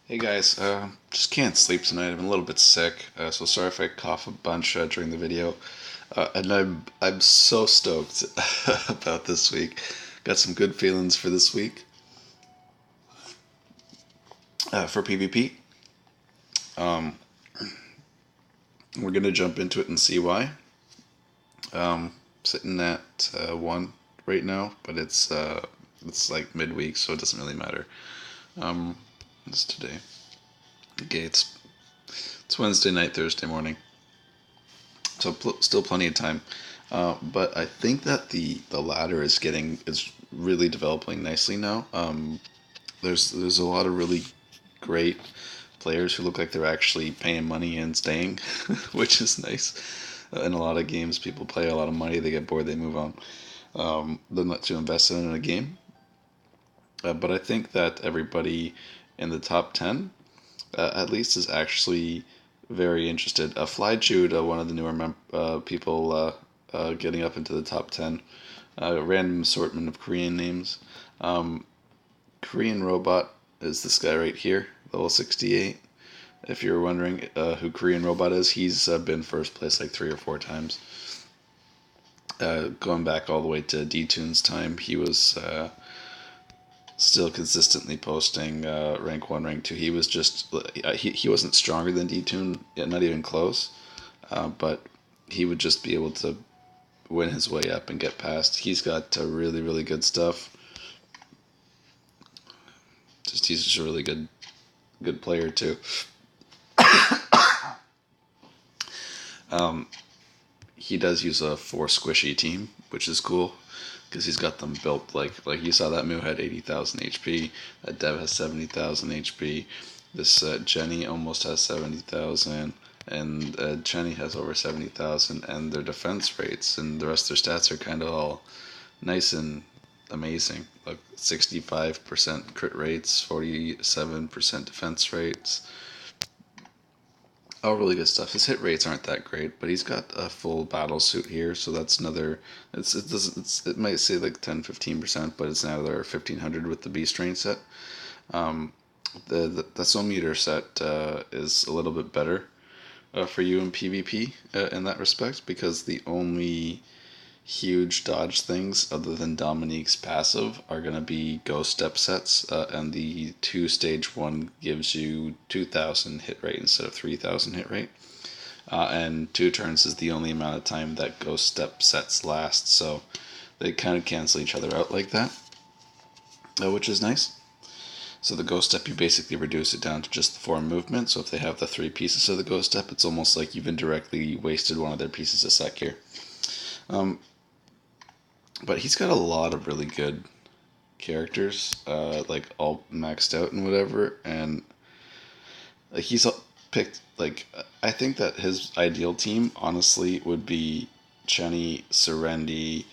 Hey guys, just can't sleep tonight. I'm a little bit sick, so sorry if I cough a bunch during the video. And I'm so stoked about this week. Got some good feelings for this week for PvP. Um, we're gonna jump into it and see why. Sitting at one right now, but it's like midweek, so it doesn't really matter. Um, it's today. Okay, it's Wednesday night, Thursday morning. So still plenty of time. But I think that the ladder is really developing nicely now. There's a lot of really great players who look like they're actually paying money and staying, which is nice. In a lot of games, people pay a lot of money, they get bored, they move on. They're not too invested in a game. But I think that everybody in the top 10, at least, is actually very interested. Fly one of the newer people getting up into the top 10. Random assortment of Korean names. Um, Korean Robot is this guy right here, level 68. If you're wondering who Korean Robot is, he's been first place like 3 or 4 times. Going back all the way to D-Tune's time, he was still consistently posting rank 1, rank 2. He was just, he wasn't stronger than D-Tune, not even close, but he would just be able to win his way up and get past. He's got really, really good stuff. He's just a really good player too. Um, he does use a 4 squishy team, which is cool because he's got them built like you saw that Moo had 80,000 HP, that Dev has 70,000 HP, this Jenny almost has 70,000, and Jenny has over 70,000, and their defense rates and the rest of their stats are kind of all nice and amazing. Like 65% crit rates, 47% defense rates, all really good stuff. His hit rates aren't that great, but he's got a full battle suit here, so that's another. It might say like 10-15%, but it's another 1,500 with the beast strain set. Um, the soul meter set is a little bit better for you in PvP in that respect because the only huge dodge things other than Dominique's passive are going to be ghost step sets, and the 2 stage 1 gives you 2,000 hit rate instead of 3,000 hit rate. And 2 turns is the only amount of time that ghost step sets last, so they kind of cancel each other out like that, which is nice. So the ghost step, you basically reduce it down to just the 4 movement. So if they have the 3 pieces of the ghost step, it's almost like you've indirectly wasted one of their pieces of sec here. But he's got a lot of really good characters, like all maxed out and whatever, and like he's picked like I think that his ideal team honestly would be Chenny, Serendi,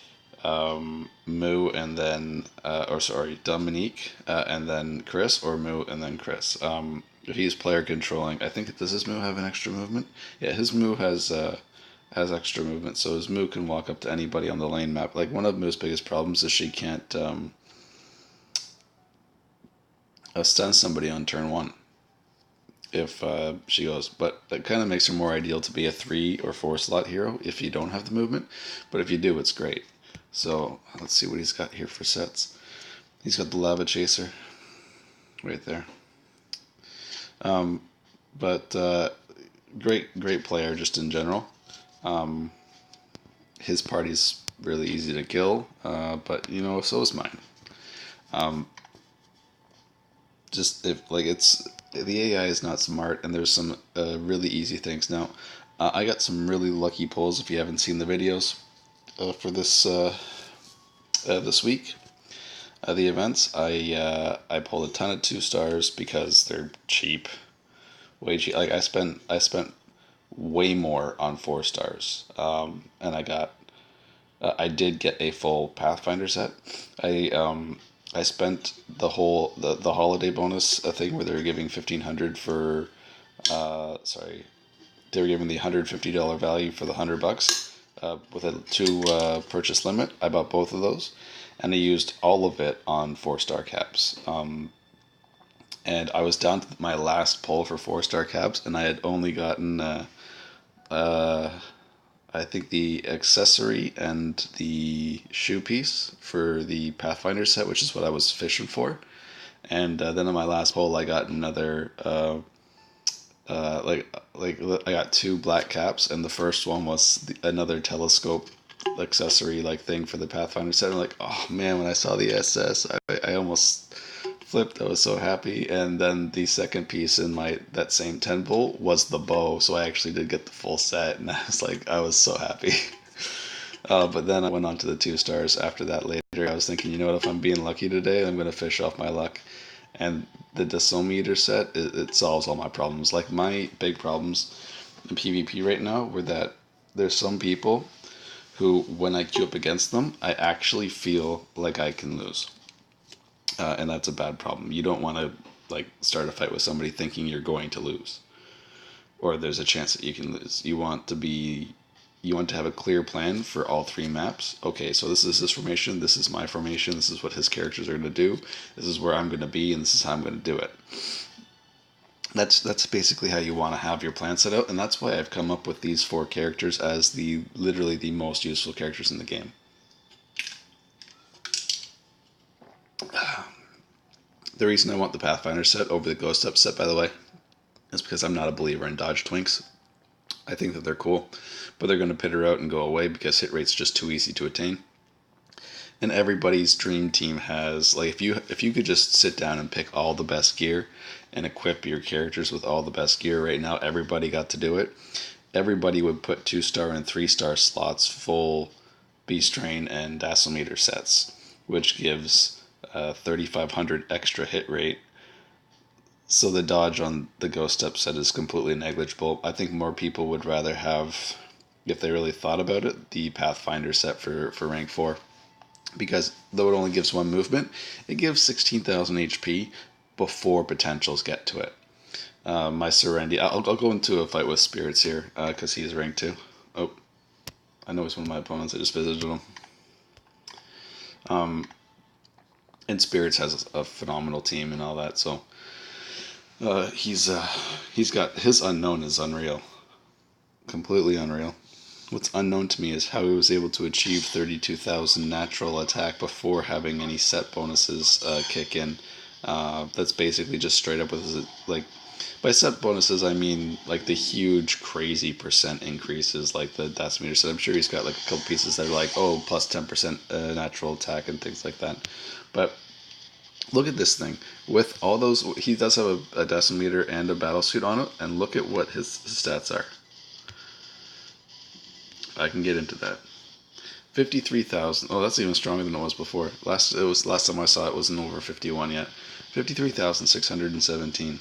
Moo, and then or sorry Dominique, and then Chris, or Moo and then Chris. If he's player controlling, I think does his Moo have an extra movement? Yeah, his Moo has extra movement, so his Moo can walk up to anybody on the lane map. Like one of Moo's biggest problems is she can't stun somebody on turn 1 if she goes. But that kind of makes her more ideal to be a 3 or 4 slot hero if you don't have the movement. But if you do, it's great. So let's see what he's got here for sets. He's got the Lava Chaser right there. But great player just in general. Um, his party's really easy to kill, but so is mine. Um, just if like it's the AI is not smart, and there's some really easy things. Now, I got some really lucky pulls. If you haven't seen the videos for this week, the events, I pulled a ton of 2 stars because they're cheap, way cheap. Like I spent way more on 4 stars, and I did get a full Pathfinder set. I spent the holiday bonus thing where they were giving 1,500 for sorry, they were giving the $150 value for the $100 with a 2 purchase limit. I bought both of those, and I used all of it on 4 star caps. and I was down to my last pull for 4-star caps, and I had only gotten uh, I think the accessory and the shoe piece for the Pathfinder set, which is what I was fishing for. And then on my last pull, I got another like I got two black caps, and the first one was another telescope accessory like thing for the Pathfinder set. I'm like, oh man, when I saw the SS, I almost flipped. I was so happy. And then the second piece in my that same 10 pull was the bow, so I actually did get the full set, and I was so happy. But then I went on to the 2 stars after that later. I was thinking, you know what, if I'm being lucky today, I'm going to fish off my luck. And the decimeter set, it solves all my problems. Like, my big problems in PvP right now were that there's some people who, when I queue up against them, I actually feel like I can lose. And that's a bad problem. You don't want to, like, start a fight with somebody thinking you're going to lose, or there's a chance that you can lose. You want to have a clear plan for all three maps. Okay, so this is his formation, this is my formation, this is what his characters are going to do, this is where I'm going to be, and this is how I'm going to do it. That's basically how you want to have your plan set out, and that's why I've come up with these 4 characters as literally the most useful characters in the game. The reason I want the Pathfinder set over the Ghost Up set, by the way, is because I'm not a believer in dodge twinks. I think that they're cool, but they're going to pitter out and go away because hit rate's just too easy to attain. And everybody's dream team has, like, if you could just sit down and pick all the best gear and equip your characters with all the best gear right now, everybody got to do it. Everybody would put 2-star and 3-star slots full Beast Train and Dazzlemeter sets, which gives 3,500 extra hit rate. So the dodge on the Ghost Up set is completely negligible. I think more people would rather have, if they really thought about it, the Pathfinder set for rank 4. Because though it only gives 1 movement, it gives 16,000 HP before potentials get to it. My Serenity, I'll go into a fight with Spirits here, because he's rank 2. Oh, I know he's one of my opponents, I just visited him. And Spirits has a phenomenal team and all that, so he's got, his unknown is unreal, completely unreal. What's unknown to me is how he was able to achieve 32,000 natural attack before having any set bonuses kick in. That's basically just straight up with his, like, by set bonuses I mean like the huge crazy percent increases, like the Dazzlemeter set. I'm sure he's got like a couple pieces that are like, oh, plus 10% natural attack and things like that. But look at this thing. With all those, he does have a Dazzlemeter and a battlesuit on it, and look at what his stats are. I can get into that. 53,000. Oh, that's even stronger than it was before. Last time I saw it wasn't over 51 yet. 53,617.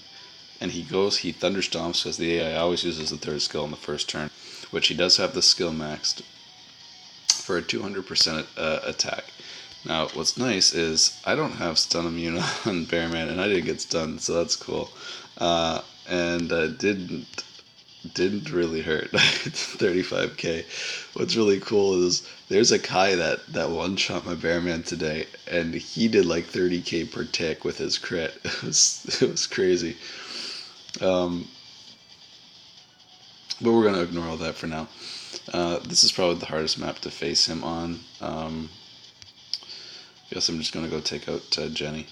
And he thunderstomps because the AI always uses the 3rd skill in the first turn, which he does have the skill maxed for a 200% attack. Now, what's nice is I don't have stun immune on Bearman, and I didn't get stunned, so that's cool. And didn't really hurt. 35k. What's really cool is there's a Kai that one-shot my Bearman today, and he did like 30k per tick with his crit. It was crazy. But we're gonna ignore all that for now. This is probably the hardest map to face him on. Guess I'm just gonna go take out Jenny.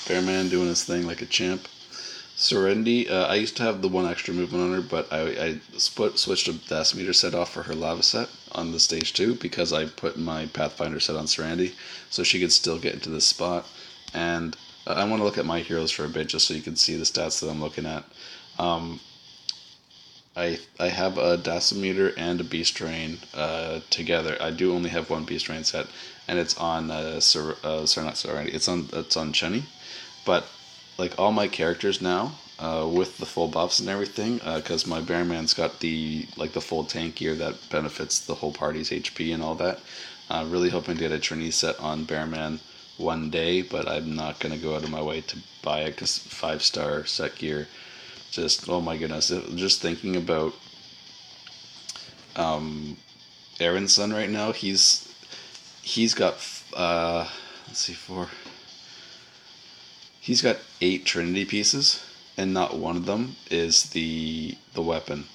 Bearman doing his thing like a champ. Serenity, I used to have the 1 extra movement on her, but I switched a Dazzlemeter set off for her Lava set on the stage 2 because I put my Pathfinder set on Serenity, so she could still get into this spot. And I want to look at my heroes for a bit just so you can see the stats that I'm looking at. I have a Dazzlemeter and a Beast Train together. I do only have 1 Beast Train set, and it's on not Serenity. It's on Chenny, but like all my characters now, with the full buffs and everything, because my Bearman's got the full tank gear that benefits the whole party's HP and all that. Really hoping to get a Trinity set on Bearman one day, but I'm not gonna go out of my way to buy it because 5-star set gear just oh my goodness, just thinking about Aaron's son right now. He's got let's see, four. He's got 8 Trinity pieces, and not one of them is the weapon.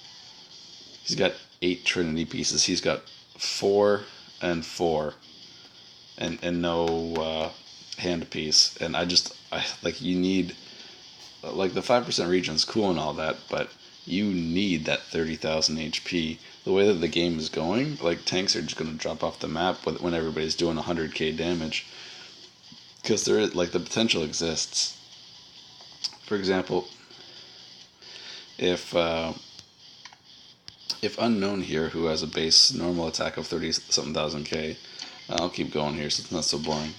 He's got 8 Trinity pieces. He's got 4 and 4, and no hand piece. And I like, you need, like, the 5% region's cool and all that, but you need that 30,000 HP. The way that the game is going, like, tanks are just going to drop off the map when everybody's doing 100k damage. Because there is, like, the potential exists. For example, if Unknown here, who has a base normal attack of 30-something thousand K, I'll keep going here so it's not so boring.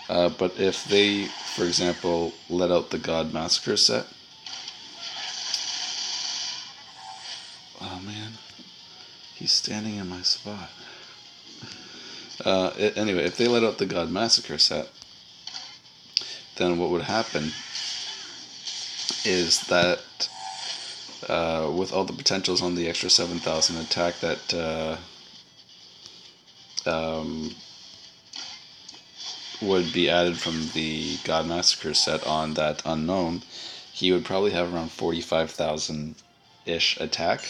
But if they, for example, let out the God Massacre set. Oh man, he's standing in my spot. Anyway, if they let out the God Massacre set, then what would happen is that with all the potentials on the extra 7,000 attack that would be added from the God Massacre set on that Unknown, he would probably have around 45,000-ish attack.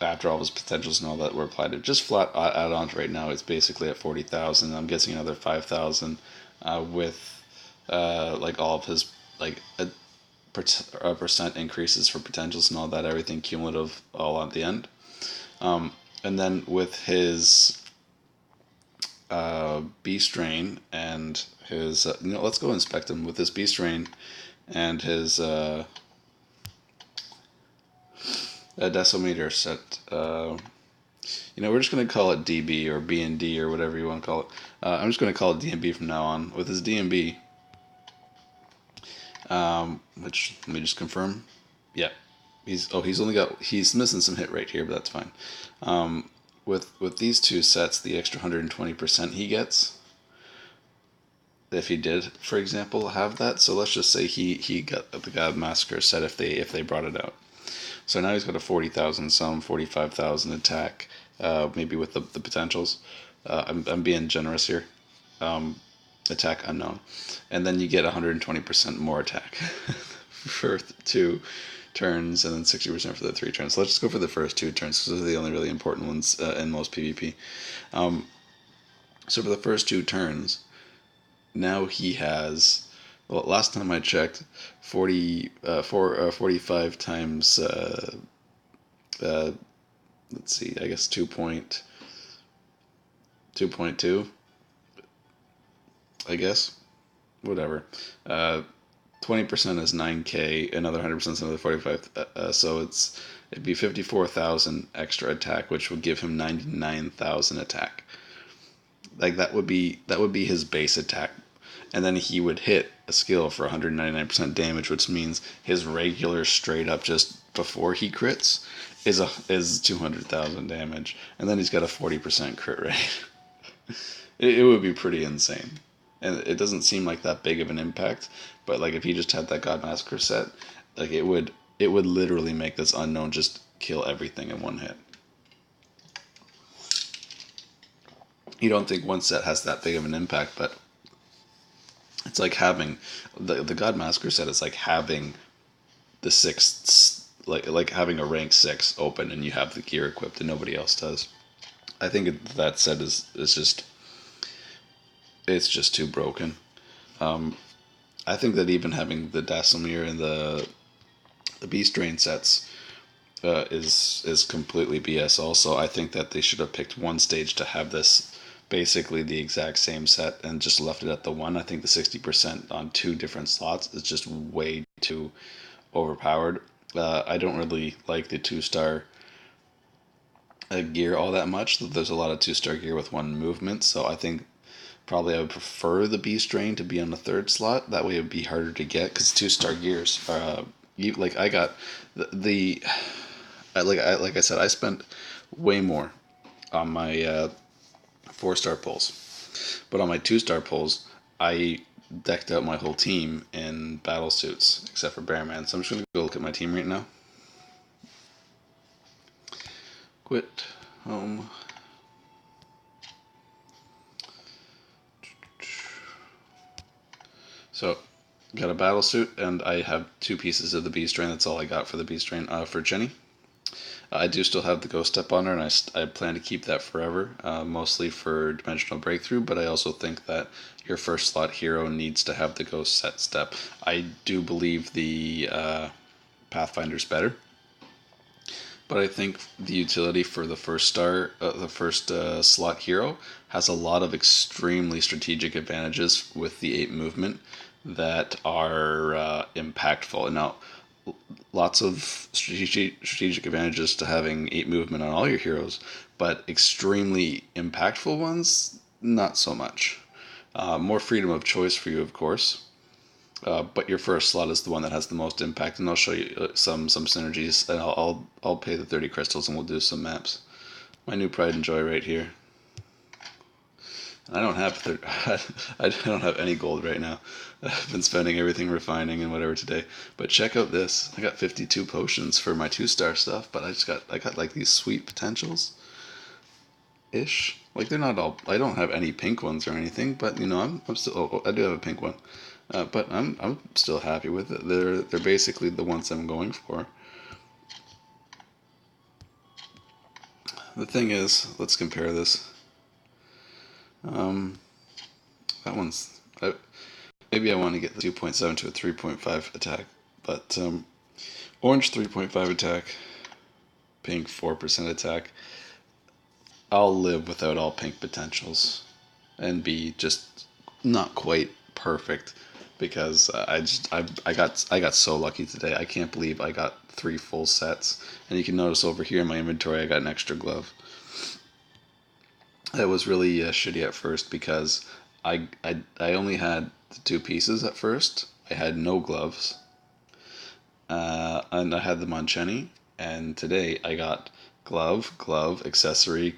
After all his potentials and all that were applied to just flat add-ons right now, it's basically at 40,000. I'm guessing another 5,000 with like all of his, like, a percent increases for potentials and all that, everything cumulative all at the end. And then with his Beast Rain and his let's go inspect him with his Beast Rain and his decimeter set. We're just going to call it DB or B&D or whatever you want to call it. I'm just going to call it DMB from now on. With his DMB, which, let me just confirm. Yeah, he's missing some hit rate here, but that's fine. With these two sets, the extra 120% he gets, if he did, for example, have that. So let's just say he got the God Massacre set if they brought it out. So now he's got a 40,000 some, 45,000 attack, maybe with the potentials. I'm being generous here. Attack Unknown. And then you get 120% more attack for 2 turns, and then 60% for the 3 turns. So let's just go for the first 2 turns, because those are the only really important ones in most PvP. So for the first 2 turns, now he has, well, last time I checked, 45 times, let's see, I guess 2.2, I guess, whatever. 20% is 9k, another 100% is another 45, so it'd be 54,000 extra attack, which would give him 99,000 attack. Like, that would be his base attack, and then he would hit a skill for 199% damage, which means his regular straight up just before he crits is 200,000 damage, and then he's got a 40% crit rate. It would be pretty insane. And it doesn't seem like that big of an impact, but like, if he just had that God Massacre set, like, it would literally make this Unknown just kill everything in one hit. You don't think one set has that big of an impact, but it's like having the God Massacre set is like having the 6th, like having a rank 6 open and you have the gear equipped and nobody else does. I think that set is just, it's just too broken. I think that even having the Dasamir and the Beast Drain sets is completely BS also. I think that they should have picked one stage to have this basically the exact same set and just left it at the one. I think the 60% on 2 different slots is just way too overpowered. I don't really like the 2-star gear all that much. There's a lot of 2-star gear with 1 movement, so I think probably I would prefer the Beast Drain to be on the 3rd slot. That way it would be harder to get, because 2-star gears are like, I got like I said, I spent way more on my 4-star pulls, but on my 2-star pulls, I decked out my whole team in battle suits, except for Bearman. So I'm just going to go look at my team right now. Quit. Home. So, got a battle suit, and I have 2 pieces of the Beast Strain. That's all I got for the Beast Strain. For Jenny, I do still have the Ghost Step on her, and I plan to keep that forever, mostly for Dimensional Breakthrough, but I also think that your first slot hero needs to have the Ghost Set Step. I do believe the Pathfinder's better, but I think the utility for the first slot hero has a lot of extremely strategic advantages with the 8 movement that are impactful. And now, lots of strategic advantages to having 8 movement on all your heroes, but extremely impactful ones, not so much. More freedom of choice for you, of course. But your first slot is the one that has the most impact, and I'll show you some synergies, and I'll pay the 30 crystals, and we'll do some maps. My new pride and joy right here. I don't have I don't have any gold right now. I've been spending everything refining and whatever today. But check out this. I got 52 potions for my 2-star stuff, but I got like these sweet potentials ish. Like, they're not all, I don't have any pink ones or anything, but you know, I'm still, I do have a pink one. But I'm still happy with it. They're basically the ones I'm going for. The thing is, let's compare this. That one's maybe I want to get the 2.7 to a 3.5 attack, but orange 3.5 attack, pink 4% attack. I'll live without all pink potentials and be just not quite perfect, because I got so lucky today. I can't believe I got 3 full sets, and you can notice over here in my inventory I got an extra glove. That was really shitty at first, because I only had the 2 pieces at first. I had no gloves, and I had them on Chenny. And today I got glove, accessory,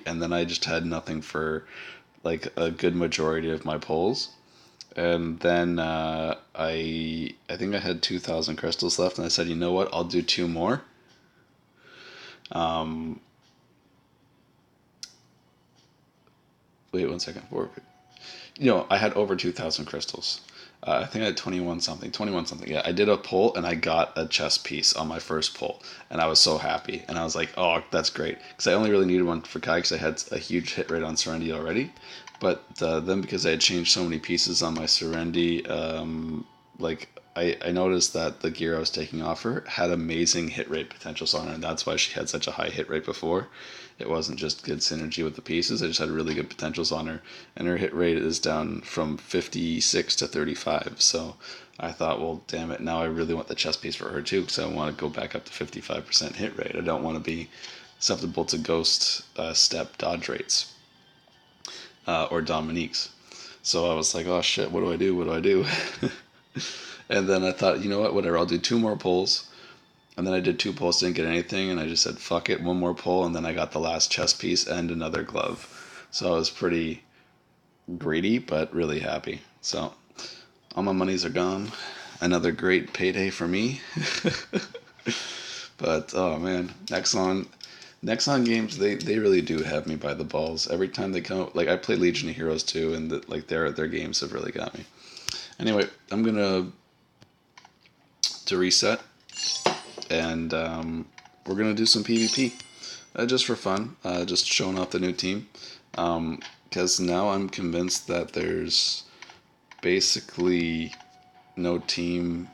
and then I just had nothing for like a good majority of my pulls. And then I think I had 2,000 crystals left, and I said, you know what? I'll do 2 more. Wait 1 second. I had over 2,000 crystals. I think I had 21 something. Yeah, I did a pull, and I got a chest piece on my first pull, and I was so happy. And I was like, oh, that's great, because I only really needed one for Kai, because I had a huge hit rate on Serenity already. But then, because I had changed so many pieces on my Serenity, like I noticed that the gear I was taking off her had amazing hit rate potentials on her, and that's why she had such a high hit rate before. It wasn't just good synergy with the pieces, I just had really good potentials on her, and her hit rate is down from 56 to 35. So I thought, well, damn it, now I really want the chest piece for her too, because I want to go back up to 55% hit rate. I don't want to be susceptible to ghost step dodge rates or Dominique's. So I was like, oh shit, what do I do? And then I thought, you know what, whatever, I'll do 2 more pulls. And then I did 2 pulls, didn't get anything, and I just said, fuck it, 1 more pull, and then I got the last chest piece and another glove. So I was pretty greedy, but really happy. So all my monies are gone. Another great payday for me. But oh man, Nexon games, they really do have me by the balls. Every time they come out, like I play Legion of Heroes too, and their games have really got me. Anyway, I'm gonna to reset, and we're gonna do some PvP, just for fun, just showing off the new team. Because now I'm convinced that there's basically no team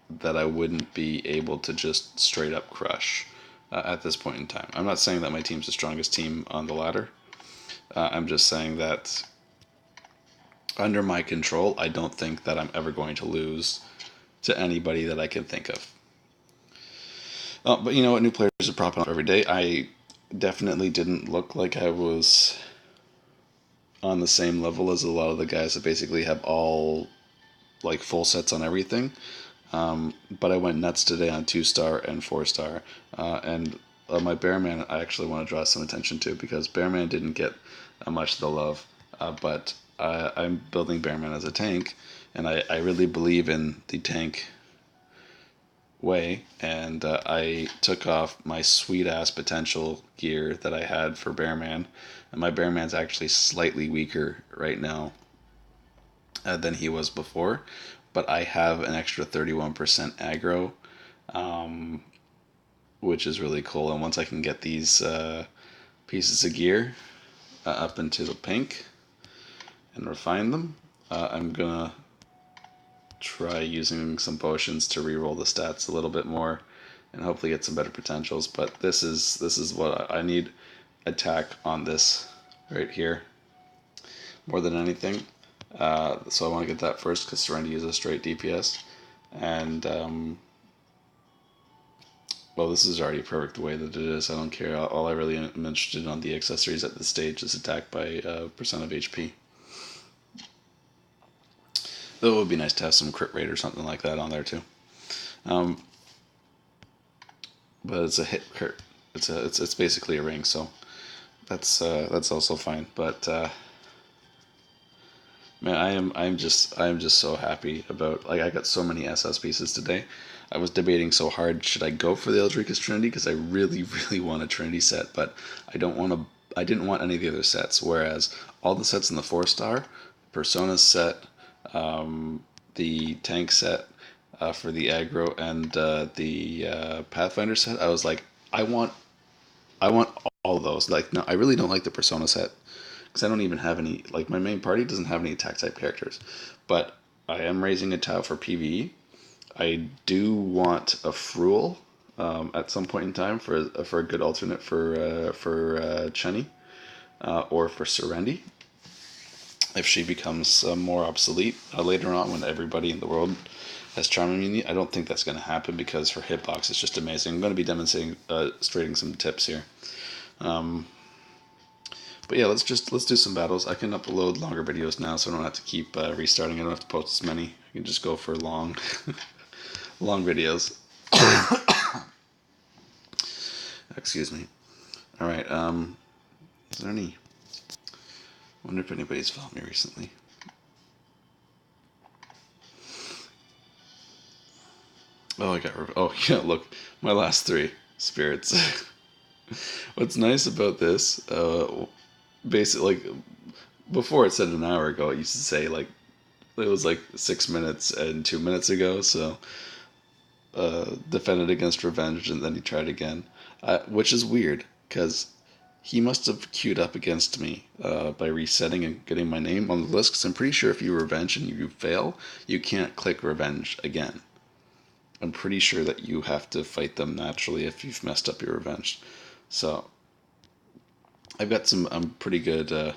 that I wouldn't be able to just straight up crush at this point in time. I'm not saying that my team's the strongest team on the ladder. I'm just saying that under my control, I don't think that I'm ever going to lose to anybody that I can think of. But you know what? New players are popping up every day. I definitely didn't look like I was on the same level as a lot of the guys that basically have all like full sets on everything. But I went nuts today on 2-star and 4-star. And my Bearman, I actually want to draw some attention to, because Bearman didn't get much of the love. But I'm building Bearman as a tank, and I really believe in the tank way, and I took off my sweet ass potential gear that I had for Bearman, and my Bearman's actually slightly weaker right now than he was before, but I have an extra 31% aggro, um, which is really cool. And once I can get these pieces of gear up into the pink and refine them, I'm gonna try using some potions to reroll the stats a little bit more and hopefully get some better potentials. But this is what I need: attack on this right here more than anything. So I want to get that first because Serenity is a straight DPS, and well, this is already perfect the way that it is. I don't care. All I really am interested in on the accessories at this stage is attack by percent of HP. Though it would be nice to have some crit rate or something like that on there too. Um, but it's a hit crit. It's basically a ring, so that's also fine. But man, I'm just so happy about, like, I got so many SS pieces today. I was debating so hard, should I go for the Eldricus Trinity, because I really really want a Trinity set, but I didn't want any of the other sets. Whereas all the sets in the 4-star, Persona set, the tank set for the aggro, and the Pathfinder set, I was like, I want all of those. Like, no, I really don't like the Persona set because I don't even have any. Like, my main party doesn't have any attack type characters, but I am raising a Tau for PvE. I do want a Fruel at some point in time for a good alternate for Chenny or for Serendi if she becomes more obsolete later on when everybody in the world has charm immunity. I don't think that's going to happen because her hitbox is just amazing. I'm going to be demonstrating some tips here. But yeah, let's do some battles. I can upload longer videos now, so I don't have to keep restarting. I don't have to post as many. I can just go for long, long videos. Excuse me. All right. Is there any? I wonder if anybody's followed me recently. Oh, I got. Oh, yeah. Look, my last 3 spirits. What's nice about this, basically, like, before it said an hour ago, it used to say like it was like 6 minutes and 2 minutes ago. So defended against revenge, and then he tried again, which is weird because he must have queued up against me by resetting and getting my name on the list. Because I'm pretty sure if you revenge and you fail, you can't click revenge again. I'm pretty sure that you have to fight them naturally if you've messed up your revenge. So I've got some pretty good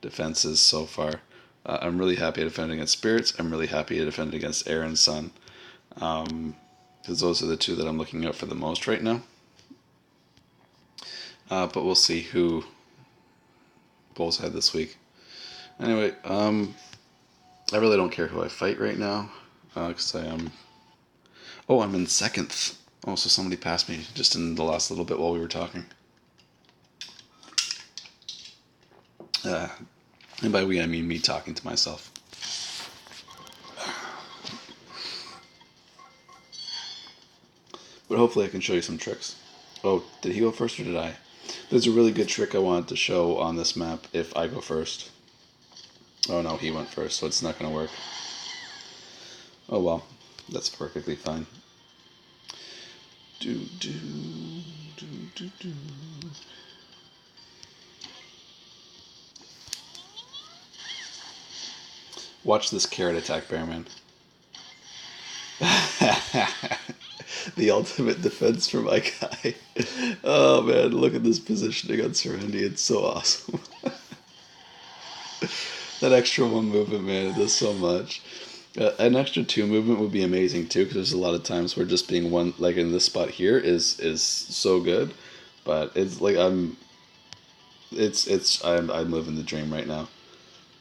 defenses so far. I'm really happy at defending against spirits. I'm really happy at defending against air and sun. Because those are the 2 that I'm looking at for the most right now. But we'll see who pulls ahead this week. Anyway, I really don't care who I fight right now, because I am. Oh, I'm in 2nd. Oh, so somebody passed me just in the last little bit while we were talking. And by we, I mean me talking to myself. But hopefully I can show you some tricks. Oh, did he go first or did I? There's a really good trick I wanted to show on this map if I go first. Oh no, he went first, so it's not going to work. Oh well, that's perfectly fine. Do do do do do. Watch this carrot attack, Bearman. The ultimate defense for my guy. Oh man, look at this positioning on Serenity. It's so awesome. That extra 1 movement, man, it does so much. An extra 2 movement would be amazing too, because there's a lot of times where just being one, like in this spot here, is so good. But it's like I'm living the dream right now.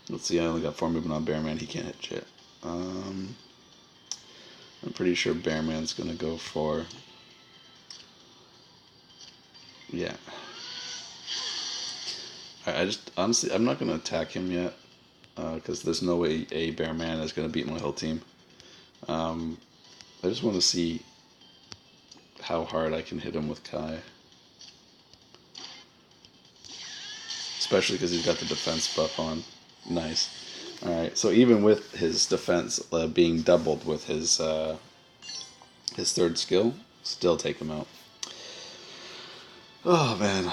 Let's see, I only got 4 movement on Bearman. He can't hit shit. I'm pretty sure Bearman's gonna go for, yeah. I just honestly I'm not gonna attack him yet because there's no way a bear man is gonna beat my whole team. I just want to see how hard I can hit him with Kai, especially because he's got the defense buff on. Nice. All right, so even with his defense being doubled with his third skill, still take him out. Oh man,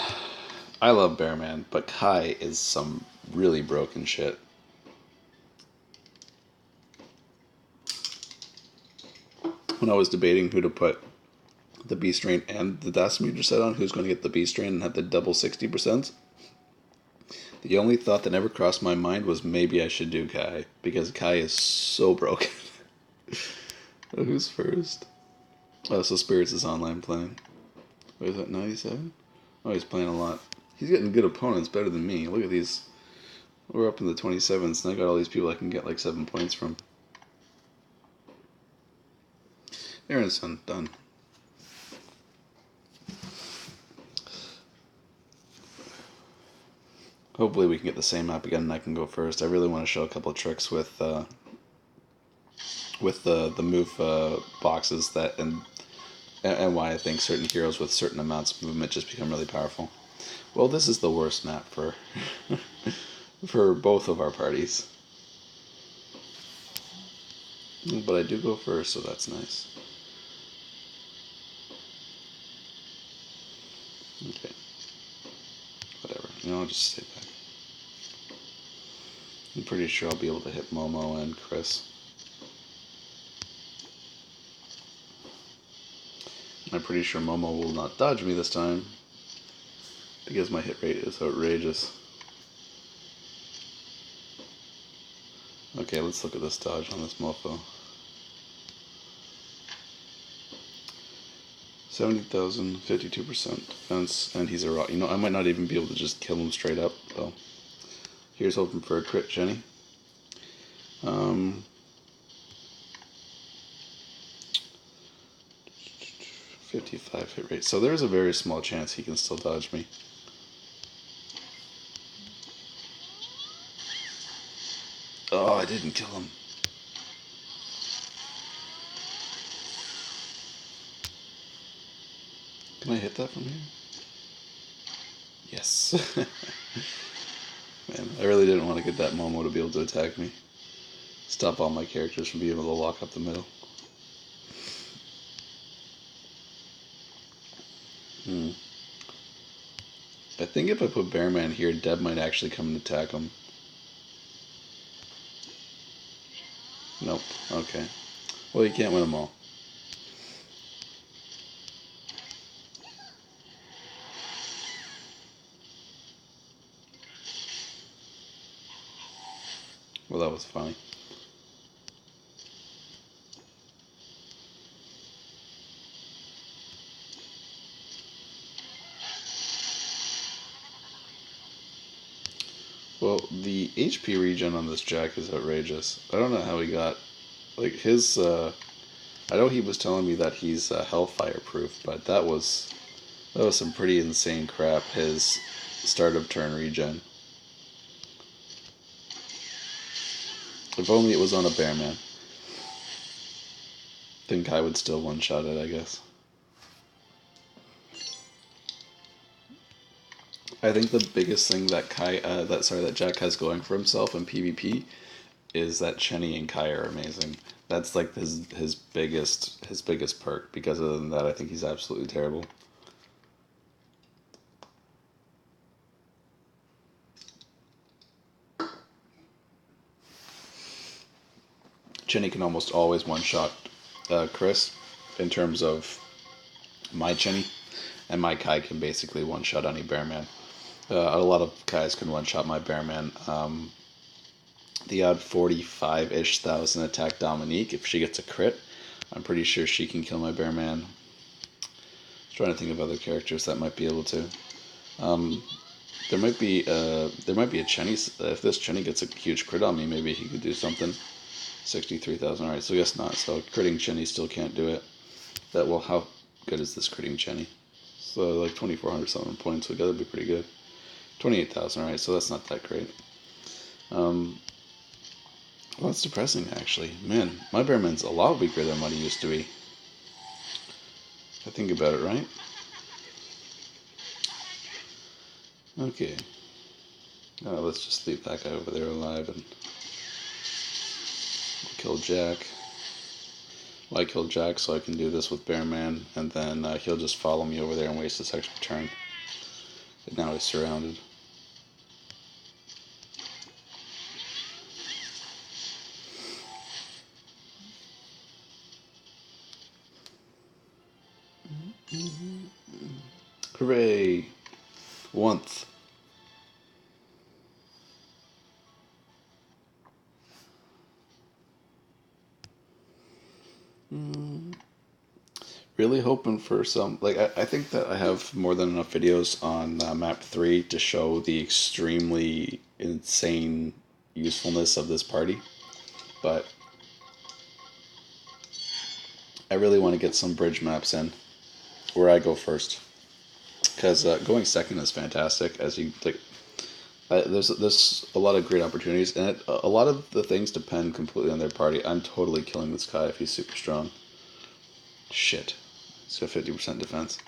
I love Bearman, but Kai is some really broken shit. When I was debating who to put the B strain and the Dasmeter set on, who's going to get the B strain and have the double 60%, the only thought that never crossed my mind was maybe I should do Kai, because Kai is so broken. Who's first? Oh, so Spirits is online playing. What is that, 97? Oh, he's playing a lot. He's getting good opponents, better than me. Look at these. We're up in the 27s, and I got all these people I can get like 7 points from. Aaron's son, done. Hopefully we can get the same map again and I can go first. I really want to show a couple of tricks with the move boxes that and why I think certain heroes with certain amounts of movement just become really powerful. Well, this is the worst map for for both of our parties. But I do go first, so that's nice. Okay. Whatever. I'll just stay back. I'm pretty sure I'll be able to hit Momo and Chris. I'm pretty sure Momo will not dodge me this time, because my hit rate is outrageous. Okay, let's look at this dodge on this mofo. 70,000, 52% defense, and he's a rock. I might not even be able to just kill him straight up. Well, here's hoping for a crit, Jenny. 55 hit rate. So there's a very small chance he can still dodge me. Oh, I didn't kill him. Can I hit that from here? Yes. Man, I really didn't want to get that Momo to be able to attack me. Stop all my characters from being able to walk up the middle. I think if I put Bearman here, Deb might actually come and attack him. Nope. Okay. Well, you can't win them all. Well, that was funny. Well, the HP regen on this Jack is outrageous. I don't know how he got, like, his, I know he was telling me that he's Hellfire proof, but that was some pretty insane crap, his start of turn regen. If only it was on a Bearman. Think I would still one-shot it, I guess. I think the biggest thing that that Jack has going for himself in PvP is that Chenny and Kai are amazing. That's like his biggest perk, because other than that I think he's absolutely terrible. Chenny can almost always one-shot Chris in terms of my Chenny, and my Kai can basically one-shot any Bearman. A lot of Kais can one-shot my Bearman. The odd 45-ish thousand attack Dominique, if she gets a crit, I'm pretty sure she can kill my Bearman. Trying to think of other characters that might be able to. There might be a Chenny. If this Chenny gets a huge crit on me, maybe he could do something. 63,000. All right, so I guess not. So critting Chenny still can't do it. How good is this critting Chenny? So like 2,400 something points. So we gotta be pretty good. 28,000, right? So that's not that great. Well, that's depressing, actually. Man, my Bearman's a lot weaker than what he used to be. If I think about it, right? Okay. Let's just leave that guy over there alive and kill Jack. Well, I killed Jack, so I can do this with Bearman, and then he'll just follow me over there and waste his extra turn. And now he's surrounded. Hooray! Once. Really hoping for some, like, I think that I have more than enough videos on map 3 to show the extremely insane usefulness of this party, but I really want to get some bridge maps in where I go first, because going second is fantastic. As you like, there's a lot of great opportunities, and a lot of the things depend completely on their party. I'm totally killing this guy if he's super strong. Shit, he's got 50% defense.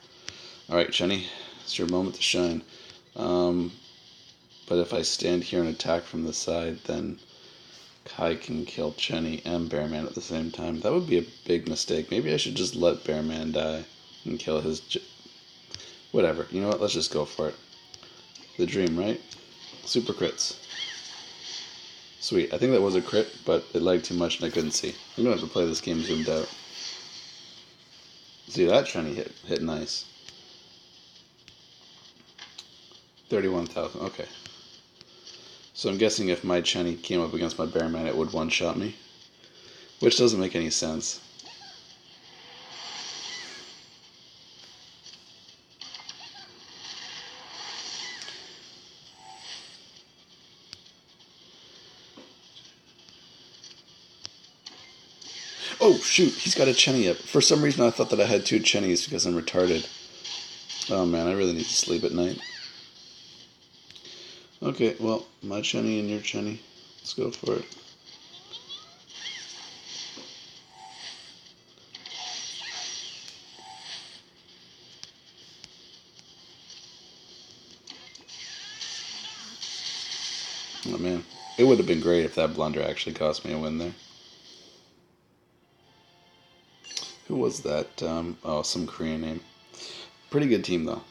All right, Chenny, it's your moment to shine. But if I stand here and attack from the side, then Kai can kill Chenny and Bearman at the same time. That would be a big mistake. Maybe I should just let Bearman die and kill his... Whatever. You know what? Let's just go for it. The dream, right? Super crits. Sweet. I think that was a crit, but it lagged too much and I couldn't see. I'm going to have to play this game zoomed out. See, that Chenny hit nice. 31,000. Okay. So I'm guessing if my Chenny came up against my Bearman, it would one-shot me. Which doesn't make any sense. Oh, shoot, he's got a Chenny up. For some reason, I thought that I had 2 Chennys because I'm retarded. Oh, man, I really need to sleep at night. Okay, well, my Chenny and your Chenny. Let's go for it. Oh, man. It would have been great if that blunder actually cost me a win there. Who was that? Oh, some Korean name. Pretty good team, though.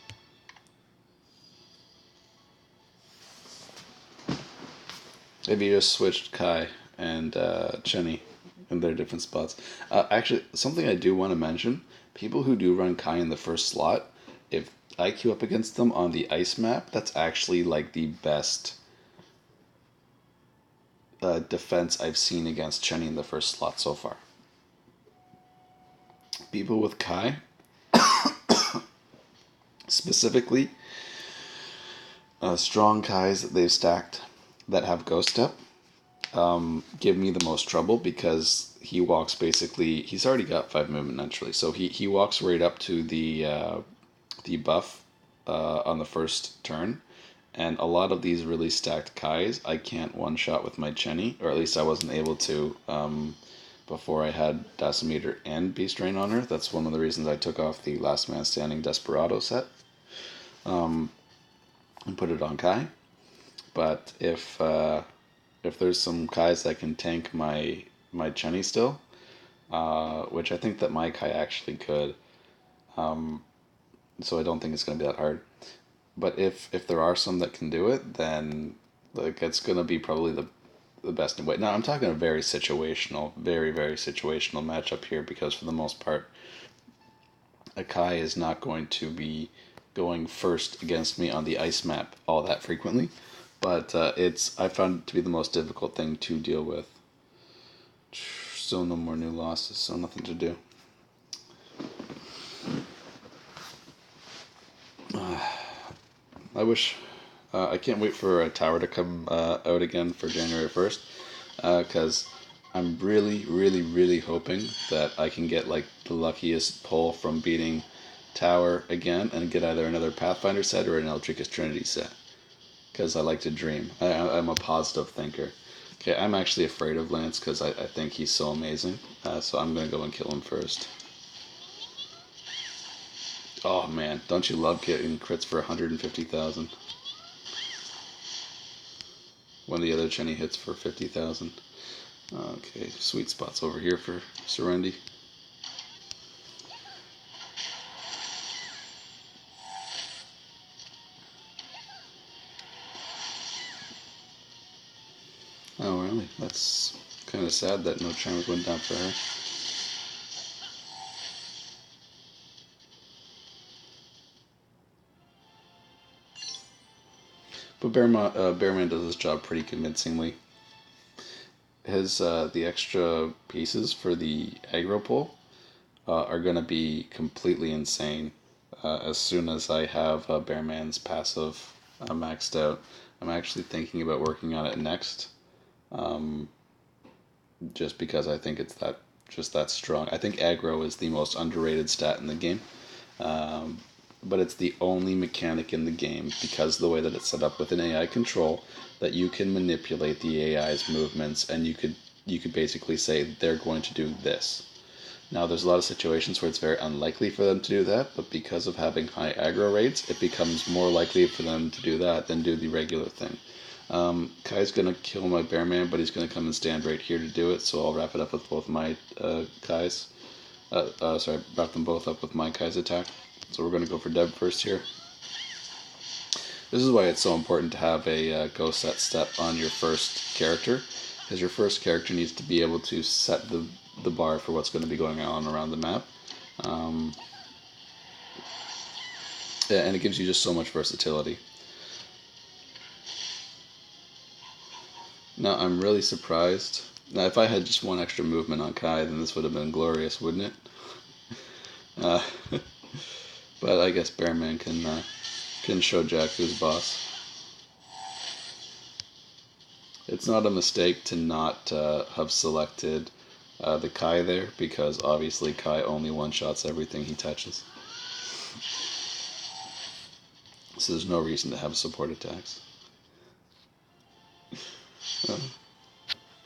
Maybe you just switched Kai and Chenny in their different spots. Actually, something I do want to mention, people who do run Kai in the first slot, if I queue up against them on the ice map, that's actually like the best defense I've seen against Chenny in the first slot so far. People with Kai, specifically strong Kais that they've stacked that have Ghost Step, give me the most trouble because he walks basically, he's already got 5 movement naturally, so he walks right up to the buff on the first turn, and a lot of these really stacked Kais I can't one-shot with my Chenny, or at least I wasn't able to before I had Dacimeter and Beast Rain on her. That's one of the reasons I took off the Last Man Standing Desperado set and put it on Kai. But if there's some Kais that can tank my Chenny still, which I think that my Kai actually could, so I don't think it's going to be that hard. But if there are some that can do it, then like it's going to be probably the best way. Now I'm talking a very situational, very situational matchup here, because for the most part, a Kai is not going to be going first against me on the ice map all that frequently. But I found it to be the most difficult thing to deal with. Still no more new losses, so nothing to do. I wish... I can't wait for a tower to come out again for January 1st, because I'm really hoping that I can get like the luckiest pull from beating tower again and get either another Pathfinder set or an Eldritch's Trinity set. because I like to dream. I'm a positive thinker. Okay, I'm actually afraid of Lance because I think he's so amazing. So I'm going to go and kill him first. Oh man, don't you love getting crits for 150,000? When the other Chenny hits for 50,000. Okay, sweet spots over here for Serendi. Oh really? That's kind of sad that no charms went down for her. But Bearman does his job pretty convincingly. His the extra pieces for the aggro pull are gonna be completely insane. As soon as I have Bearman's passive maxed out, I'm actually thinking about working on it next. Um, just because I think it's that strong. I think aggro is the most underrated stat in the game. Um, but it's the only mechanic in the game because of the way that it's set up with an AI control that you can manipulate the AI's movements and you could basically say they're going to do this. Now there's a lot of situations where it's very unlikely for them to do that, but because of having high aggro rates, it becomes more likely for them to do that than do the regular thing. Kai's gonna kill my Bearman, but he's gonna come and stand right here to do it, so I'll wrap it up with both my Kais. Wrap them both up with my Kai's attack. So we're gonna go for Deb first here. This is why it's so important to have a go set step on your first character, because your first character needs to be able to set the bar for what's going to be going on around the map. Yeah, and it gives you just so much versatility. Now, I'm really surprised. Now, if I had just one extra movement on Kai, then this would have been glorious, wouldn't it? Uh, but I guess Bearman can show Jack who's boss. It's not a mistake to not have selected the Kai there, because obviously Kai only one-shots everything he touches. So there's no reason to have support attacks.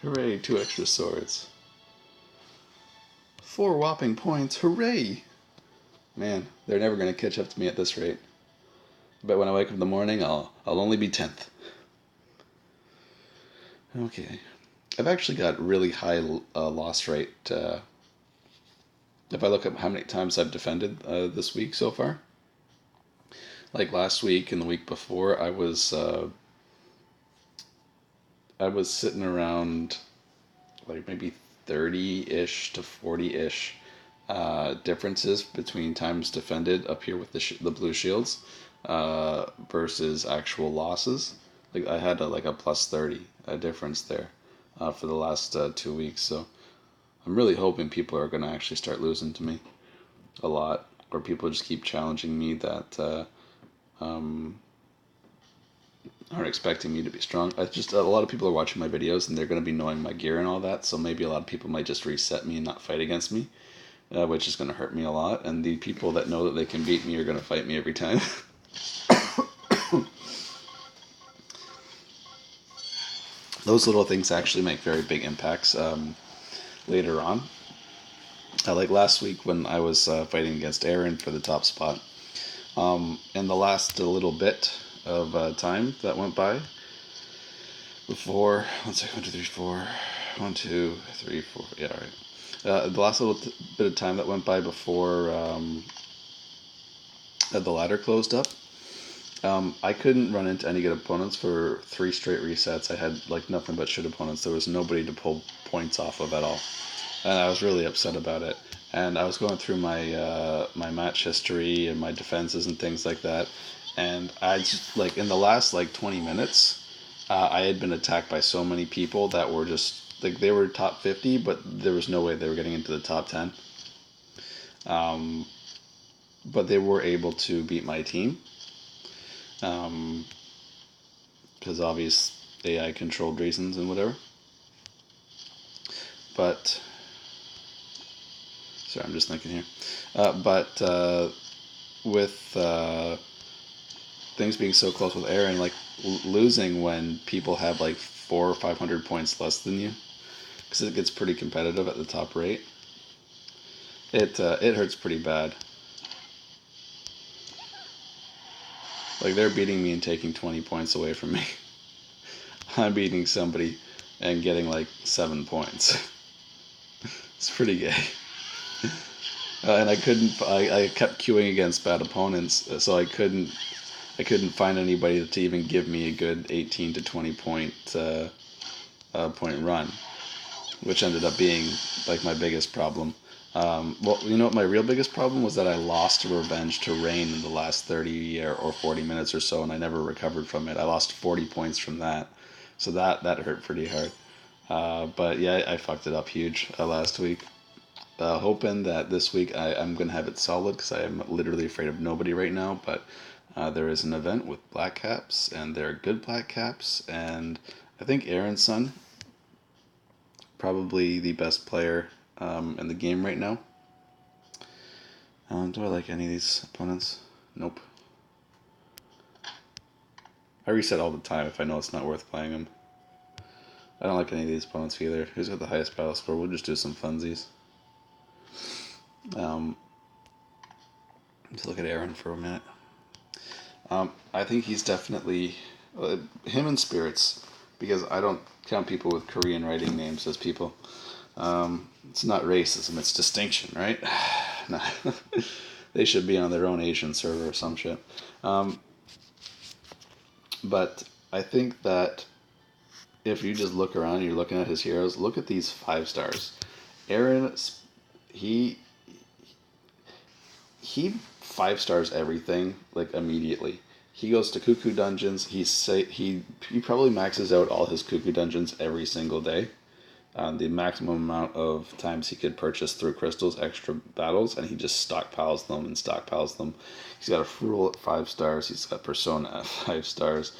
Hooray, 2 extra swords. 4 whopping points, hooray! Man, they're never going to catch up to me at this rate. But when I wake up in the morning, I'll only be 10th. Okay. I've actually got really high loss rate. If I look at how many times I've defended this week so far. Like last week and the week before, I was sitting around like maybe 30-ish to 40-ish differences between times defended up here with the blue shields versus actual losses. Like I had like a plus 30 difference there for the last 2 weeks. So I'm really hoping people are going to actually start losing to me a lot, or people just keep challenging me that aren't expecting me to be strong. I just a lot of people are watching my videos and they're going to be knowing my gear and all that. So maybe a lot of people might just reset me and not fight against me, which is going to hurt me a lot. And the people that know that they can beat me are going to fight me every time. Those little things actually make very big impacts later on. Like last week when I was fighting against Aaron for the top spot, in the last little bit of time that went by before, 1 second, 1, 2, 3, 4, 1, 2, 3, 4, yeah, all right. The last little bit of time that went by before the ladder closed up, I couldn't run into any good opponents for 3 straight resets. I had like nothing but shit opponents. There was nobody to pull points off of at all, and I was really upset about it. And I was going through my my match history and my defenses and things like that, and I just like in the last like 20 minutes, I had been attacked by so many people that were just like they were top 50, but there was no way they were getting into the top 10. But they were able to beat my team. Because obvious AI controlled reasons and whatever. But sorry, I'm just thinking here. But with things being so close with Aaron, like losing when people have like 400 or 500 points less than you, because it gets pretty competitive at the top rate. It hurts pretty bad. Like they're beating me and taking 20 points away from me. I'm beating somebody and getting like 7 points. It's pretty gay. And I couldn't. I kept queuing against bad opponents, so I couldn't find anybody to even give me a good 18 to 20 point run, which ended up being like my biggest problem. Well, you know what my real biggest problem was, that I lost to Revenge to Rain in the last 30 or 40 minutes or so, and I never recovered from it. I lost 40 points from that, so that hurt pretty hard. But yeah, I fucked it up huge last week. Hoping that this week I'm going to have it solid, because I am literally afraid of nobody right now. But there is an event with black caps, and they're good black caps. And I think Aaron's son, probably the best player in the game right now. Do I like any of these opponents? Nope. I reset all the time if I know it's not worth playing them. I don't like any of these opponents either. Who's got the highest battle score? We'll just do some funsies. Let's look at Aaron for a minute. I think he's definitely him and Spirits, because I don't count people with Korean writing names as people. It's not racism; it's distinction, right? Nah. They should be on their own Asian server or some shit. But I think that if you just look around, you're looking at his heroes. Look at these 5 stars. Aaron, he 5 stars everything like immediately. He goes to Cuckoo Dungeons. He probably maxes out all his Cuckoo Dungeons every single day. The maximum amount of times he could purchase through crystals, extra battles, and he just stockpiles them and stockpiles them. He's got a Frugal at 5 stars. He's got Persona at 5 stars.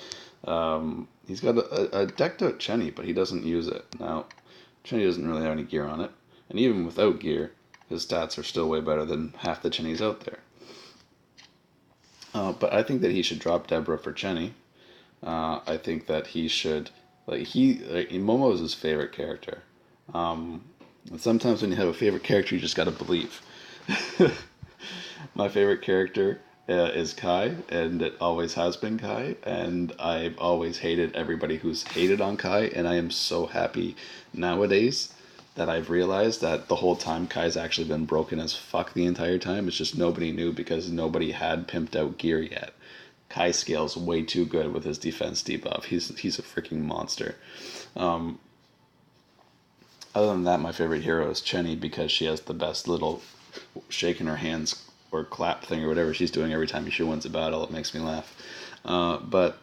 He's got a decked out Chenny, but he doesn't use it. Now, Chenny doesn't really have any gear on it, and even without gear, his stats are still way better than half the Chennies out there. But I think that he should drop Deborah for Chenny. I think that he should, Momo is his favorite character. And sometimes when you have a favorite character, you just gotta believe. My favorite character is Kai, and it always has been Kai, and I've always hated everybody who's hated on Kai, and I am so happy nowadays that I've realized that the whole time Kai's actually been broken as fuck the entire time. It's just nobody knew, because nobody had pimped out gear yet. Kai scales way too good with his defense debuff. He's a freaking monster. Other than that, my favorite hero is Chenny, because she has the best little shaking her hands or clap thing or whatever she's doing every time she wins a battle. It makes me laugh. But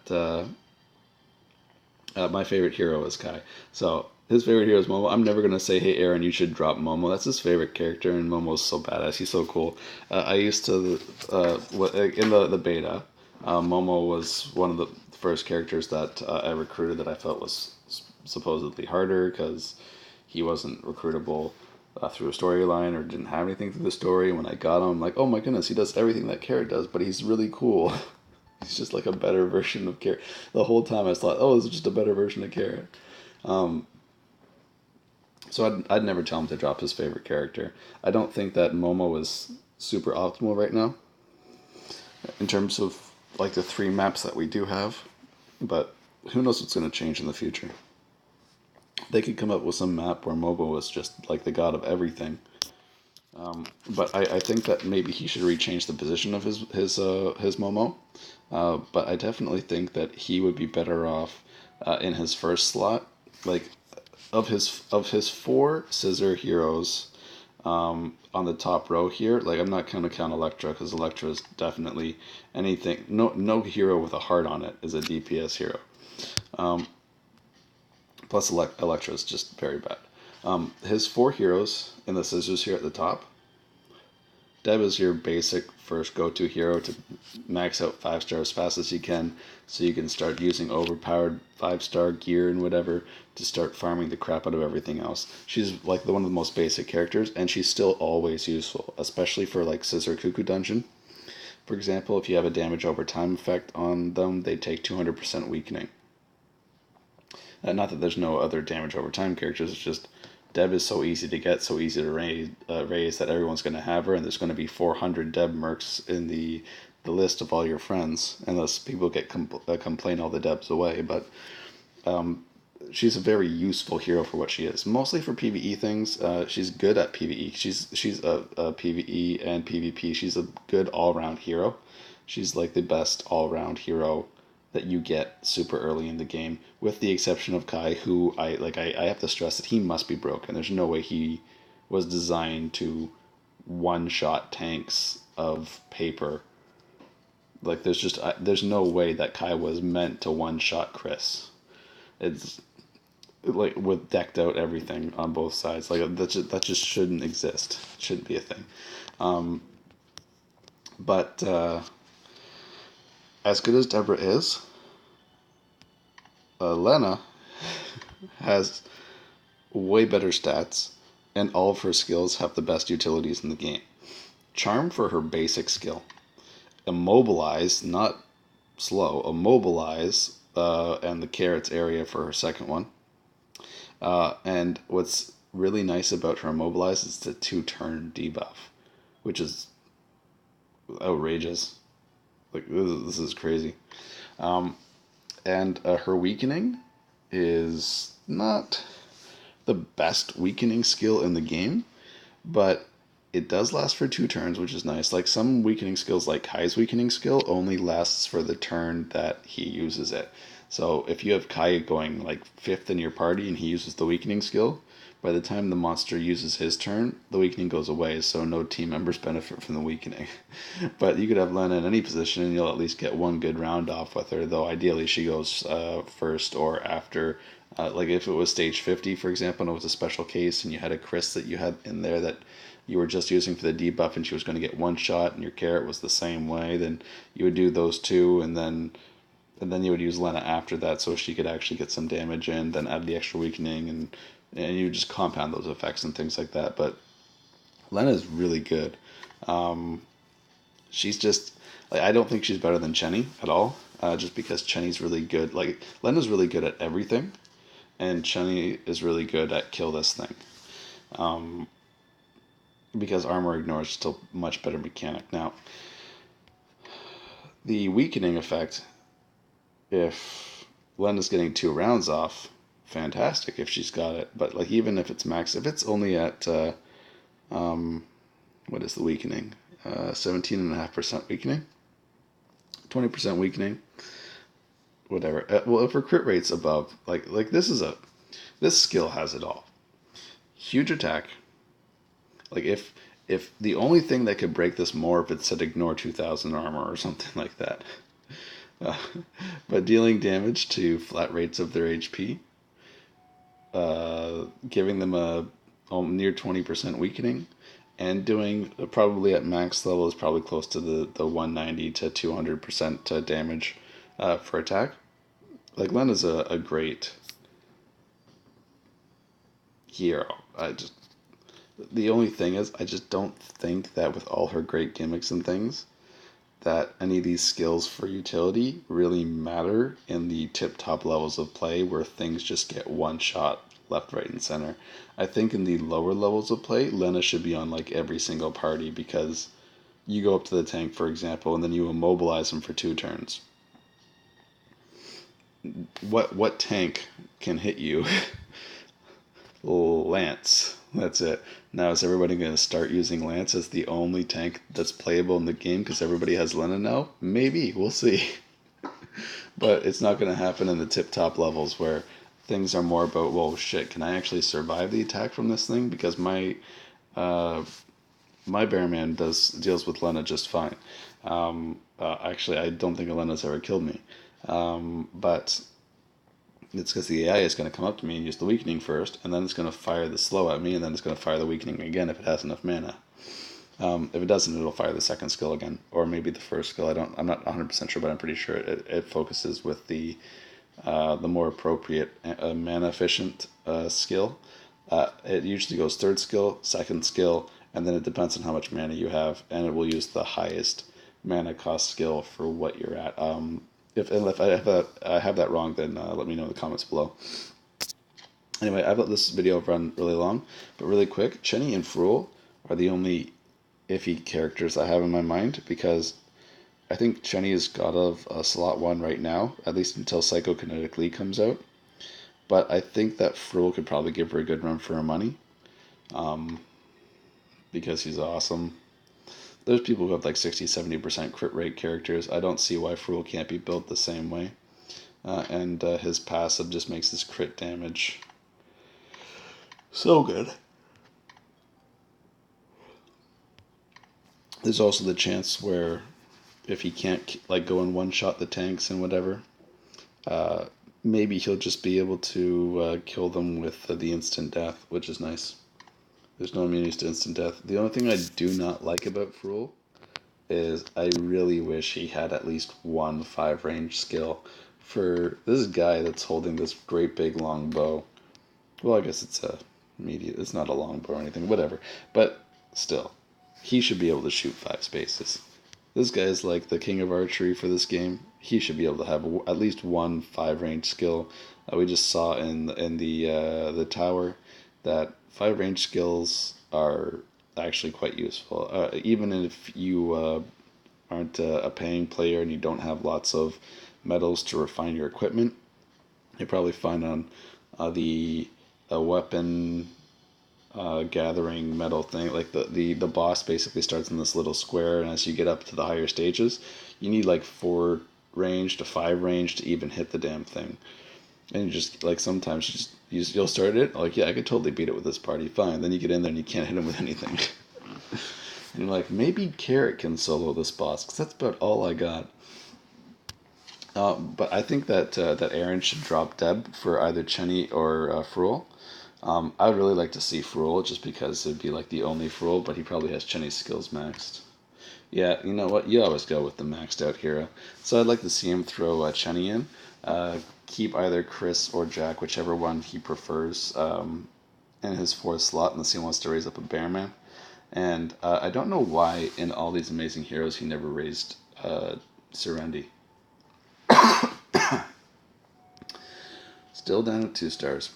my favorite hero is Kai. So his favorite hero is Momo. I'm never going to say, hey, Aaron, you should drop Momo. That's his favorite character, and Momo's so badass. He's so cool. I used to, in the beta, Momo was one of the first characters that I recruited that I felt was supposedly harder, because he wasn't recruitable through a storyline or didn't have anything through the story. And when I got him, I'm like, oh my goodness, he does everything that Carrot does, but he's really cool. He's just like a better version of Carrot. The whole time I thought, oh, this is just a better version of Carrot. So I'd never tell him to drop his favorite character. I don't think that Momo is super optimal right now in terms of like the 3 maps that we do have, but who knows what's going to change in the future. They could come up with some map where Momo is just like the god of everything. But I think that maybe he should rechange the position of his Momo. But I definitely think that he would be better off in his first slot. Like of his 4 scissor heroes on the top row here. Like I'm not going to count Electra, because Electra is definitely anything. No hero with a heart on it is a DPS hero. Plus Electra is just very bad. His 4 heroes in the scissors here at the top. Deb is your basic first go-to hero to max out 5 stars as fast as you can, so you can start using overpowered 5-star gear and whatever to start farming the crap out of everything else. She's like one of the most basic characters, and she's still always useful, especially for like Scissor Cuckoo Dungeon. for example, if you have a damage over time effect on them, they take 200% weakening. Not that there's no other damage over time characters, it's just Deb is so easy to get, so easy to raise that everyone's going to have her, and there's going to be 400 Deb mercs in the list of all your friends, unless people get complain all the Debs away. But she's a very useful hero for what she is. Mostly for PvE things. She's good at PvE. She's a PvE and PvP. She's a good all round hero. She's like the best all round hero that you get super early in the game, with the exception of Kai, who I have to stress that he must be broken. There's no way he was designed to one shot tanks of paper. Like there's no way that Kai was meant to one shot Chris. It's like with decked out everything on both sides. Like that just shouldn't exist. Shouldn't be a thing. But as good as Deborah is, Lena has way better stats, and all of her skills have the best utilities in the game. Charm for her basic skill. Immobilize, not slow, immobilize, and the carrots area for her second one. And what's really nice about her immobilize is the 2-turn debuff, which is outrageous. Like, this is crazy. And her weakening is not the best weakening skill in the game, but it does last for 2 turns, which is nice. Like some weakening skills, like Kai's weakening skill, only lasts for the turn that he uses it. So if you have Kai going like 5th in your party and he uses the weakening skill, by the time the monster uses his turn, the weakening goes away, so no team members benefit from the weakening. But you could have Lena in any position and you'll at least get one good round off with her, though ideally she goes first or after. Like if it was stage 50, for example, and it was a special case and you had a Chris that you had in there that you were just using for the debuff and she was going to get one shot and your carrot was the same way, then you would do those two and then you would use Lena after that so she could actually get some damage in, then add the extra weakening, and you just compound those effects and things like that. But Lena is really good. She's just, like, I don't think she's better than Chenny at all, just because Chenny's really good. Like, Lena's really good at everything, and Chenny is really good at kill this thing. Because armor ignore is still much better mechanic. Now, the weakening effect, if Lena's getting 2 rounds off, fantastic if she's got it. But like even if it's max, if it's only at what is the weakening? 17.5% weakening, 20% weakening, whatever. Well, if her crit rate's above, like this skill has it all. Huge attack. Like if the only thing that could break this more if it said ignore 2000 armor or something like that. But dealing damage to flat rates of their HP, giving them a near 20% weakening, and doing probably at max level is probably close to the 190 to 200% damage for attack. Like Lena's a great hero. The only thing is I just don't think that with all her great gimmicks and things, that any of these skills for utility really matter in the tip-top levels of play where things just get one shot left, right, and center. I think in the lower levels of play, Lena should be on like every single party, because you go up to the tank, for example, and then you immobilize him for 2 turns. What tank can hit you? Lance. That's it. Now is everybody going to start using Lance as the only tank that's playable in the game because everybody has Lena now? Maybe. We'll see. But it's not going to happen in the tip-top levels where things are more about, well, shit, can I actually survive the attack from this thing? Because my Bearman deals with Lena just fine. Actually, I don't think Lena's ever killed me. But it's because the AI is going to come up to me and use the weakening first, and then it's going to fire the slow at me, and then it's going to fire the weakening again if it has enough mana. If it doesn't, it'll fire the second skill again, or maybe the first skill. I'm not 100% sure, but I'm pretty sure it focuses with the more appropriate mana efficient skill. It usually goes third skill, second skill, and then it depends on how much mana you have, and it will use the highest mana cost skill for what you're at. If I have that wrong, then let me know in the comments below. Anyway, I've let this video run really long, but really quick, Chenny and Fwt are the only iffy characters I have in my mind, because I think Chenny is god of slot 1 right now, at least until Psychokinetic League comes out. But I think that Fwt could probably give her a good run for her money, because he's awesome. There's people who have like 60-70% crit rate characters. I don't see why Fwt can't be built the same way. And his passive just makes his crit damage so good. There's also the chance where if he can't like go and one-shot the tanks and whatever, maybe he'll just be able to kill them with the instant death, which is nice. There's no immunity to instant death. The only thing I do not like about Fwt is I really wish he had at least one 5-range skill for this guy that's holding this great big long bow. Well, I guess it's it's not a long bow or anything, whatever. But still, he should be able to shoot 5 spaces. This guy is like the king of archery for this game. He should be able to have at least one 5-range skill. We just saw in the tower that 5-range skills are actually quite useful. Even if you aren't a paying player and you don't have lots of metals to refine your equipment, you probably find on the weapon gathering metal thing, like the boss basically starts in this little square, and as you get up to the higher stages, you need like 4 range to 5 range to even hit the damn thing. And you just like sometimes you'll start it like, yeah, I could totally beat it with this party, fine. Then you get in there and you can't hit him with anything. And you're like, maybe Carrot can solo this boss, because that's about all I got. But I think that Aaron should drop Deb for either Chenny or Fwt. I would really like to see Fwt, just because it'd be like the only Fwt, but he probably has Chenny's skills maxed. Yeah, you know what? You always go with the maxed out hero. So I'd like to see him throw Chenny in. Keep either Chris or Jack, whichever one he prefers, in his 4th slot, unless he wants to raise up a Bearman. And I don't know why in all these amazing heroes he never raised Serendi. Still down at 2 stars.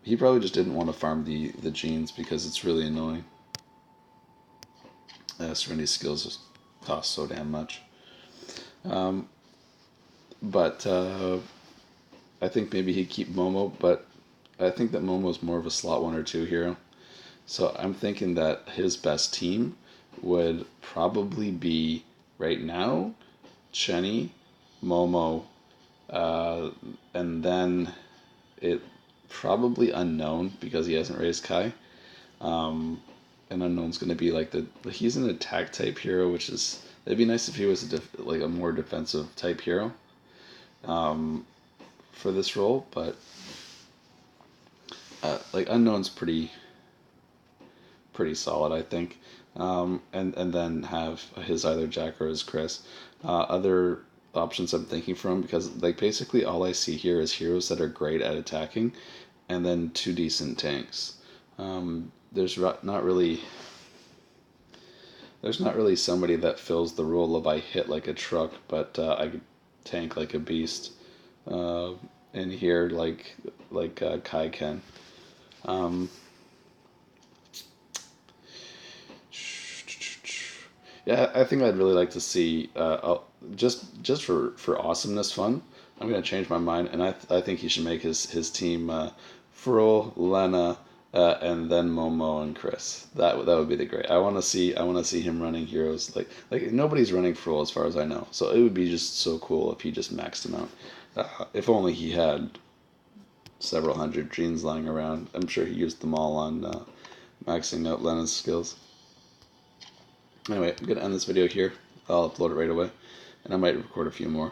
He probably just didn't want to farm the genes because it's really annoying. Serendi's skills cost so damn much. But I think maybe he'd keep Momo, but I think that Momo's more of a slot 1 or 2 hero. So I'm thinking that his best team would probably be, right now, Chenny, Momo, and then it probably Unknown, because he hasn't raised Kai. And Unknown's going to be like he's an attack type hero, which is, it'd be nice if he was a more defensive type hero for this role, but like Unknown's pretty solid, I think. And then have his either Jack or his Chris. Other options I'm thinking from, because like basically all I see here is heroes that are great at attacking, and then 2 decent tanks. There's not really somebody that fills the role of I hit like a truck, but I could tank like a beast. In here, like Kai can. Yeah, I think I'd really like to see just for awesomeness fun. I'm gonna change my mind, and I think he should make his team Fwt, Lena, and then Momo and Chris. That would be the great. I want to see him running heroes like nobody's running Fwt as far as I know. So it would be just so cool if he just maxed him out. If only he had several hundred genes lying around. I'm sure he used them all on maxing out Lena's skills. Anyway, I'm going to end this video here. I'll upload it right away, and I might record a few more.